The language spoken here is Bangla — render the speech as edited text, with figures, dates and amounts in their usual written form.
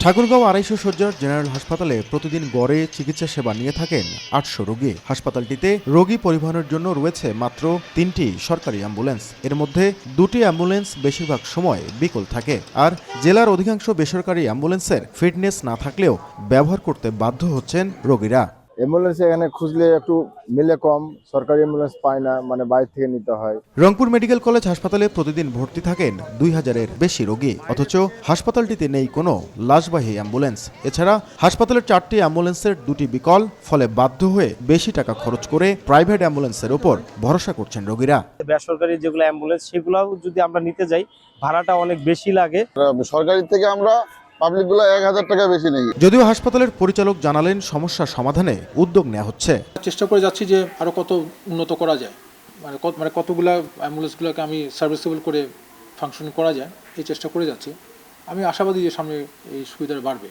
ঠাকুরগাঁও ২৫০ শয্যার জেনারেল হাসপাতালে প্রতিদিন গড়ে চিকিৎসা সেবা নিয়ে থাকেন ৮০০ রোগী। হাসপাতালটিতে রোগী পরিবহনের জন্য রয়েছে মাত্র ৩টি সরকারি অ্যাম্বুলেন্স। এর মধ্যে ২টি অ্যাম্বুলেন্স বেশিরভাগ সময় বিকল থাকে, আর জেলার অধিকাংশ বেসরকারি অ্যাম্বুলেন্সের ফিটনেস না থাকলেও ব্যবহার করতে বাধ্য হচ্ছেন রোগীরা। অ্যাম্বুলেন্স এখানে খুঁজলে একটু মিলে কম, সরকারি অ্যাম্বুলেন্স পায় না, মানে বাইরে থেকে নিতে হয়। রংপুর মেডিকেল কলেজ হাসপাতালে প্রতিদিন ভর্তি থাকেন ২০০০-এর বেশি রোগী, অথচ হাসপাতালটিতে নেই কোনো লাশবাহী অ্যাম্বুলেন্স। এছাড়া হাসপাতালের 4টি অ্যাম্বুলেন্সের 2টি বিকল, ফলে বাধ্য হয়ে বেশি টাকা খরচ করে প্রাইভেট অ্যাম্বুলেন্সের ওপর ভরসা করছেন রোগীরা। বেসরকারি যেগুলো অ্যাম্বুলেন্স সেগুলোও যদি আমরা নিতে যাই ভাড়াটা অনেক বেশি লাগে। সরকারি থেকে আমরা পাবলিকগুলো ১,০০০ টাকা বেশি নেই। যদিও হাসপাতালের পরিচালক জানালেন সমস্যা সমাধানে উদ্যোগ নেওয়া হচ্ছে। চেষ্টা করে যাচ্ছি যে আরো কত উন্নত করা যায়, মানে কতগুলা অ্যাম্বুলেন্সগুলোকে আমি সার্ভিসেবল করে ফাংশন করা যায়, এই চেষ্টা করে যাচ্ছি। আমি আশাবাদী যে সামনে এই সুবিধাটা বাড়বে।